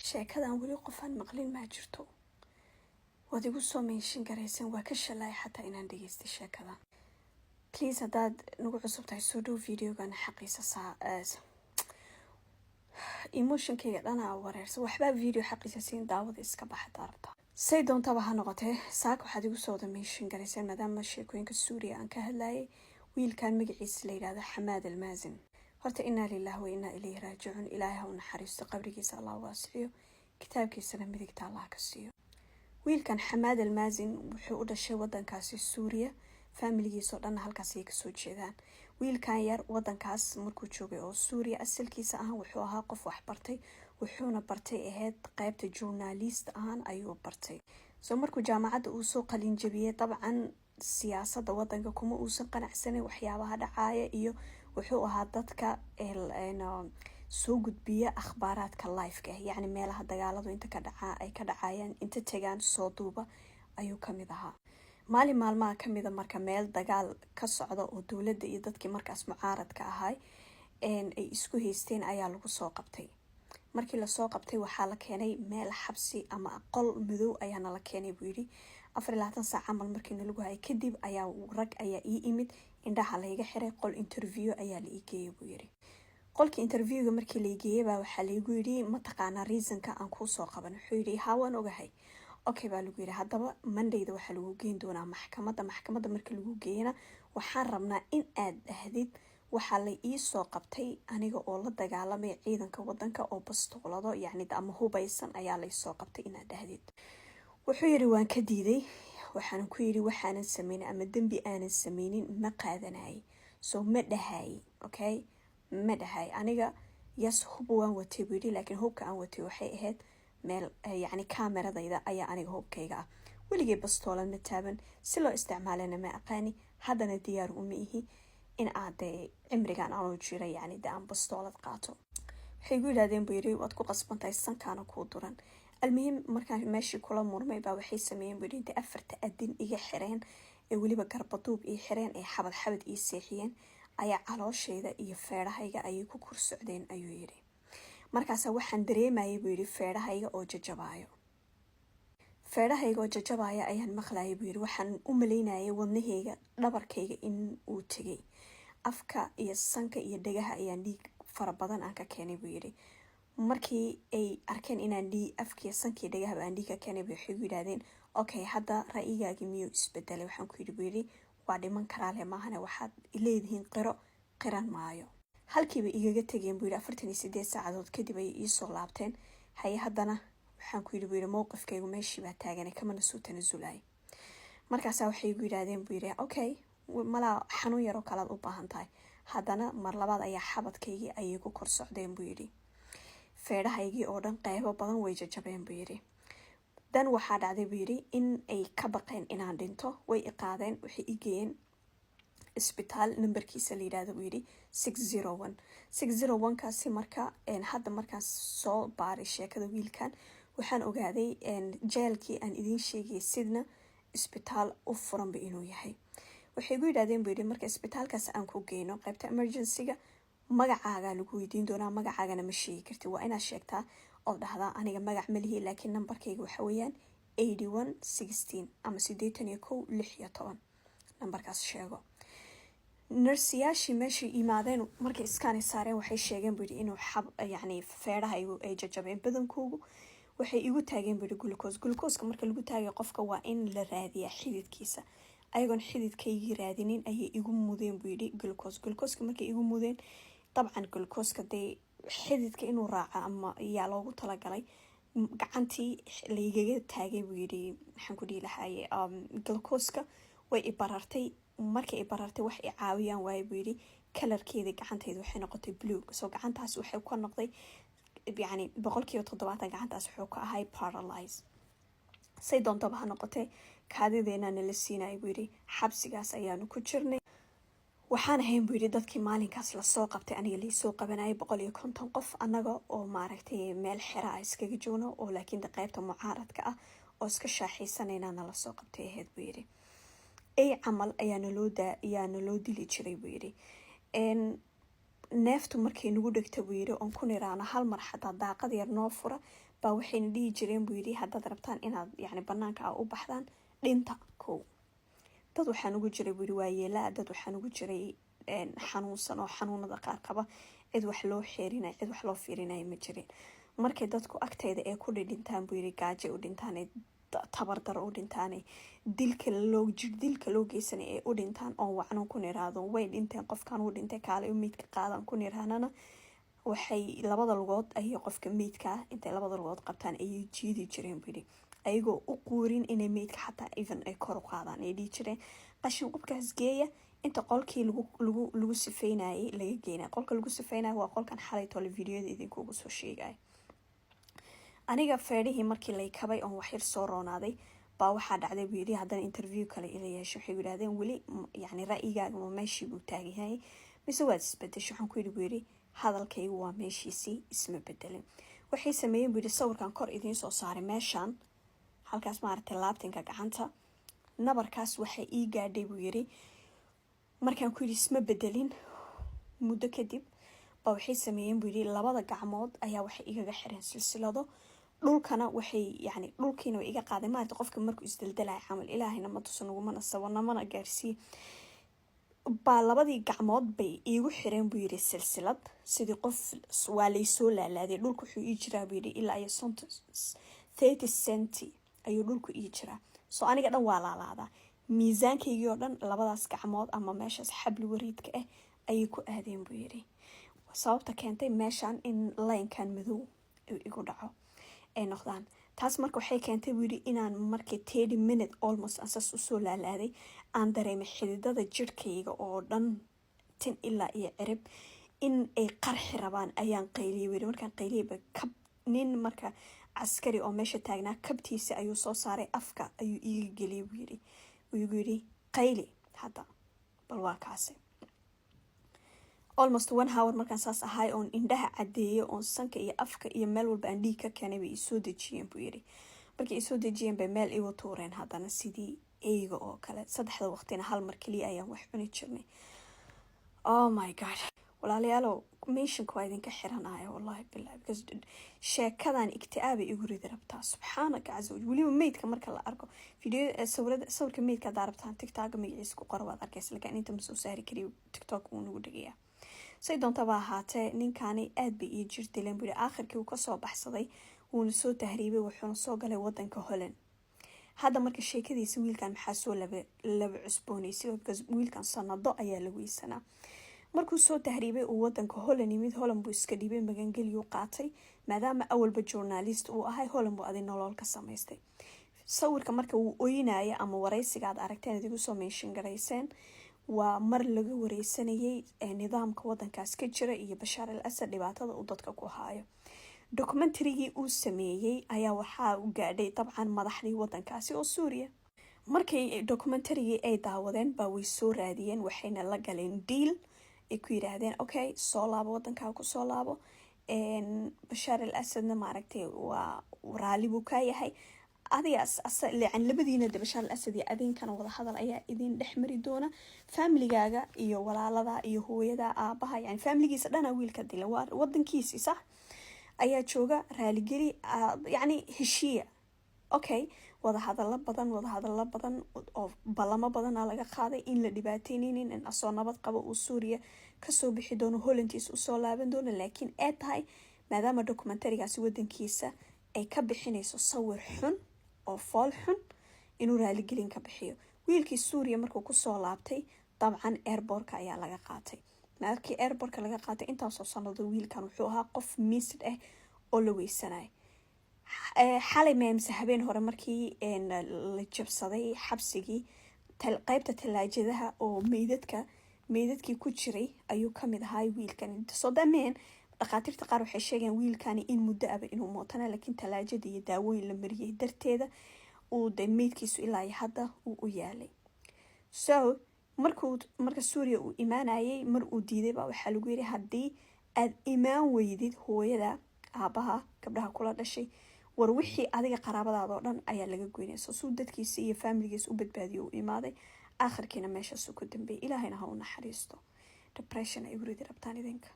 sheekadan weli qofaan maqlin ma jirto. waad igu soo meeshin garaysan waa ka shalay xataa inaan dhageystay sheekadan. Please haddaad nagu cusub tahay soo dhow videogan xaqiisa emotionkayga dhanaa wareersa waxbaa video xaqiisa siin daawada iska baxa daarta. say doontaba ha noqotee saaka waxaad igu soo wada meeshin garaysan maadaama sheekooyinka Suuriya aan ka hadlayay wiilkan magaciisa la yiraahdo Xamaad Almaazin. horta inna lillahi wa inna ilayhi raaji'uun. ilaahay ha u naxariisto qabrigiisa Allah waasiyo kitaabkiisana midigta Allah ka siiyo. wiilkan Xamaad Almaazin wuxuu u dhashay wadankaasi Suuriya familigiisa oo dhan halkaas ay ka soo jeedaan. wiilkan yar wadankaas markuu joogay oo Suuriya asalkiisa ah wuxuu ahaa qof wax bartay wuxuuna bartay ahayd qaybta journalist ahaan ayuu bartay. soo markuu jaamacadda uu soo qalin jabiyay dabcan siyaasadda wadanka kuma uusan qanacsanin waxyaabaha dhacaya iyo wuxuu ahaa dadka soo gudbiya akhbaaraadka live-ka yacni meelaha dagaaladu inta ka dhacaa ay ka dhacayaan inta tagaan soo duuba ayuu kamid ahaa. maalin maalmaha kamida marka meel dagaal ka socda oo dowladda iyo dadkii markaas mucaaradka ahay ay isku haysteen ayaa lagu soo qabtay. markii la soo qabtay waxaa la keenay meel xabsi ama qol madow ayaana la keenay buu yidhi 24 saac camal markii lagu hayay kadib ayaa rag ayaa ii imid indhaha la iga xiray qol interview ayaa la ii geeyay buu yidhi. qolka interviewga markii la geeyay baa waxaa la igu yiri ma taqaana reasonka aan ku soo qaban. wuxuu yiri waan ogahay. okay baa lagu yiri hadaba Mondayda waxa lagu geyn doonaa maxkamadda markii lagu geeyana waxaan rabnaa in aad dhahdid waxa la ii soo qabtay aniga oo la dagaalamay ciidanka wadanka oo bastoolado yacni ama hubaysan ayaa la ii soo qabtay in aad dhahdid. wuxuu yiri waan ka diiday waxaan ku yiri waxaanan sameeyay ama dambi aanan sameeynin ma qaadanay soo ma dhahay. okay ma dhahay aniga yes hub waan watay buu yiri laakiin hubka aan watay waxay ahayd meel yacni kaameradayda ayaa aniga hubkayga ah weligay bastoolad ma taaban si loo isticmaalana ma aqaani haddana diyaar uma ihi in aad cimrigan aanu jira yacni aan bastoolad qaato. waxay igu yidhaahdeen buu yiri waad ku qasbantahay sankaana kuu duran. almuhim markaan meeshii kula murmay baa waxay sameeyeen buu yiri afarta adin iga xireen ee weliba garbaduub ii xireen ee xabad ii seexiyeen ayaa calooshayda iyo feedhahayga ayay ku kor socdeen ayuu yiri. markaas waxaan dareemayay buu yiri feedhahayga oo jajabaayo. feedhahayga oo jajabaayo ayaan maqlayay buu yiri waxaan u maleynayay wadnahayga dhabarkayga in uu tagay. afka iyo sanka iyo dhagaha ayaan dhiig fara badan aan ka keenay buu yiri. markii ay arkeen inaan afkiya sanka iyo dhagaha aan dhiig ka keenay waxay yiraahdeen okay hadda ra'yigaagi miyuu isbedelay. waxaan ku yiri buu yiri waa dhiman karaa le maahane waxaad leedihiin qiran maayo. halkiiba igaga tageen buu yiri 48 saacadood kadib ay ii soo laabteen. haye haddana waxaan ku yiri buu yiri mowqifkaygu meeshii baa taagan kama soo tanaasulay. markaas waxay igu yiraahdeen buu yiri okay mala xanuun yar oo kale u baahan tahay. haddana mar labaad ayaa xabadkaygii ayay ku kor socdeen buu yiri. feedhahaygii oo dhan qaybo badan way jajabeen buu yiri. dan waxaa dhacday buu yiri in ay ka baqeen inaan dhinto way i qaadeen waxay i geeyeen isbitaal numberkiisa la yiraahdo buu yiri 601 kaasi marka hadda markaas soo baaray sheekada wiilkan waxaan ogaaday jeelkii aan idin sheegay sidna isbitaal u furan ba inuu yahay. waxay igu yiraahdeen buu yiri marka isbitaalkaas aan ku geeyno qaybta emergency-ga magacaaga lagu weydiin doonaa magacaagana ma sheegi kartid waa inaad sheegtaa oo dhahdaa aniga magac ma lihi laakiin numberkayga waxa weeyaan 8116 ama 8116 numberkaas sheego. nursiyaashii meeshii imaadeen markay iskaani saareen waxay sheegeen buu yiri inuu yacni feedhahaygu ay jajabeen badankoogu. waxay igu taageen buu yiri glucose marka lagu taagayo qofka waa in la raadiyaa xididkiisa. ayagoon xididkaygii raadinin ayay igu mudeen buu yiri glucose markay igu mudeen dabcan glucose dee xididka inuu raaco ama yaa loogu talagalay gacantii laygaga taagay buu yiri waxaan ku dhihi lahaye glucose way i barartay. markay i barartay wax i caawiyaan waaye buu yiri kalarkeeda gacantayda waxay noqotay blue soo gacantaas waxay ku noqday yacni 70% gacantaas wuxuu ka ahay paralyze. say doontaba ha noqotee kaadideena la siinay buu yiri xabsigaas ayaanu ku jirnay. waxaan ahayn buu yiri dadkii maalinkaas la soo qabtay aniga la soo qabanayay 150 qof anaga oo maaragtay meel xira ah iskaga joogno oo laakiin qaybta mucaaradka ah oo iska shaaxaysanayna la soo qabtay ahayd buu yiri. ay camal ayaana loo dili jiray buu yiri. neeftu markay nagu dhegta buu yidhi oon ku niraano hal mar xataa daaqad yar noo fura baa waxayna dhihi jireen buu yidhi haddaad rabtaan inaad yacni banaanka a u baxdaan dhinta kow. dad waxaan ugu jiray buu yidhi waa yeelaa, dad waxaan ugu jiray xanuunsan oo xanuunada qaar qaba, cid wax loo xeerinaya cid wax loo fiirinaya ma jirin. markay dadku agteyda ee ku dhintaan buu yidhi gaajo u dhintaan, tabardaro u dhintaan, dilka loo geysanay ee u dhintaan oon wacno ku niraado way dhinteen qofkan uu dhintay kaale meydka qaadan ku niraanana waxay labada lugood ayay qofka meydka intay labada lugood qabtaan ayay jiidi jireen buu yidhi ayagoo u quurin inay meydka xataa even ay kor u qaadaan ay dhihi jireen qashin qubkaas geeya inta qolkii lagu sifeynayay laga geynay. qolka lagu sifeynaya waa qolkan xalay tole videoda idinkuugu soo sheegay. aniga feedhihii markii lay kabay oon waxyar soo roonaaday baa waxaa dhacday buu yidhi haddana interview kale ila yeesho waxay yidhahdeen weli yacni ra'yigaaga ma meeshii buu taagyahay mise waad isbedesho. waxaan ku yidhi buu yidhi hadalkaygu waa meeshiisii isma bedelin. waxay sameeyeen buu yidhi sawirkan kor idiin soo saaray meeshaan halkaas maaragtay laabtinka gacanta nabarkaas waxay ii gaadhay buu yidhi markaan ku yidhi isma bedelin muddo kadib baa waxay sameeyeen buu yidhi labada gacmood ayaa waxay igaga xireen silsilado dhulkana waxay yacni dhulkiina way iga qaaday maaragtay qofka markuu isdaldalaya camal ilaahayna ma tuso nagumana sabo namana gaarsii baa labadii gacmood bay iigu xireen buu yidhi silsilad sidii qof waa laysoo laalaaday dhulka wuxuu ii jiraa buu yidhi ilaa iyo 30 centi ayuu dhulku ii jiraa soo aniga dhan waa laalaadaa miisaankaygii oo dhan labadaas gacmood ama meeshaas xabli wariidka ah ayay ku aadeen buu yidhi sababta keentay meeshaan in laynkan madow uu igu dhaco ay noqdaan taas marka waxay keentay buu yidhi inaan markii 30 minute almost asas usoo laalaaday aan dareemay xididada jirhkayga oo dhan tin ilaa iyo cirib in ay qarxi rabaan ayaan qayliyay buu yidhi markaan qayliyayba kab nin marka caskari oo meesha taagnaa kabtiisa ayuu soo saaray afka ayuu iiga geliyay buu yidhi uu igu yidhi qayli hadda bal waa kaasi almost 1 hour markaan saas ahay oon indhaha cadeeyay oon sanka iyo afka iyo meel walba aan dhiig ka keenay bay isoo dejiyeen buu yidhi markay isoo dejiyeen bay meel igu tuureen haddana sidii eyga oo kale 3 waqtina hal mar keliya ayaan wax cuni jirnay. oh my god walaalayaalow meeshanka waa idinka xiranaya wallahi billahi because sheekadan igtiaabay igu ridi rabtaa subxaanaka caza wajal weliba meydka marka la arko video sawirka meydka haddaa rabtaan tiktok magaciisa ku qora waad arkaysa laakiin inta ma soo saari kariyo tiktok wuu nagu dhigayaa say doontaba ahaatee ninkani aad bay ii jir dileen buu yidhi aakhirkii uu kasoo baxsaday wuuna soo tahriibay wuxuuna soo galay wadanka Holland. hadda marka sheekadiisa wiilkan maxaa soo laba cusboonaysay because wiilkan sanado ayaa la weysanaa markuu soo tahriibay uu wadanka Holland yimid Holland buu iska dhibay magangeliyo qaatay maadaama awalba journalist uu ahay Holland buu adi nolol ka samaystay. sawirka marka uu oynaaya ama wareysiga aad aragteen idigu soo mention garayseen waa mar laga wareysanayay nidaamka wadankaas ka jira iyo Bashar al-Assad dhibaatada uu dadka ku haayo. documentary uu sameeyay ayaa waxaa u gaadhay dabcan madaxdii wadankaasi oo Suuriya. markay documentary ay daawadeen baa way soo raadiyeen waxayna la galeen deal ay ku yiraahdeen okay soo laabo wadanka ku soo laabo Bashar al-Assadna maaragtay waa raali buu ka yahay adigaas leen labadiina Bashar al-Assad iyo adinkana wada hadal ayaa idin dhexmari doona familygaaga iyo walaalada iyo hooyada aabaha yani familgiisa dhana wiilka dilay waa wadankiisa sax ayaa jooga raali geli yani heshiya okay wada hadallo badan oo balamo badan laga qaaday in la dhibaateenin in asoo nabad qabo uu Suuriya ka soo bixi doono Hollandiis u soo laaban doono laakiin ay tahay maadaama documentary-gaasi wadankiisa ay ka bixinayso sawir xun oo fool xun inuu raali gelin ka bixiyo. wiilkii Suuriya markuu ku soo laabtay dabcan airport-ka ayaa laga qaatay markii airport-ka laga qaatay intaas oo sanado wiilkan wuxuu ahaa qof misid ah oo la weysanay xalay meemse habeen hore markii la jabsaday xabsigii qaybta talaajadaha oo meydadkii ku jiray ayuu kamid ahaa wiilkan soo dameen dhaqaatiirta qaar waxay sheegeen wiilkani in muddo aba inuu mootana laakiin talaajada iyo daawooyin la mariyay darteeda uu meydkiisu ilaa hadda uu u yaalay. so marka Suuriya uu imaanayay mar uu diiday baa waxaa lagu yiri haddii aad imaan weydid hooyada aabaha gabdhaha kula dhashay war wixii adiga qaraabadaada oo dhan ayaa laga goynaysa soo dadkiisa iyo familgiisa u badbaadiyo u imaaday aakhirkiina meeshaas ku dambeeyay ilaahayna ha u naxariisto. depression ay uridi rabtaan idinka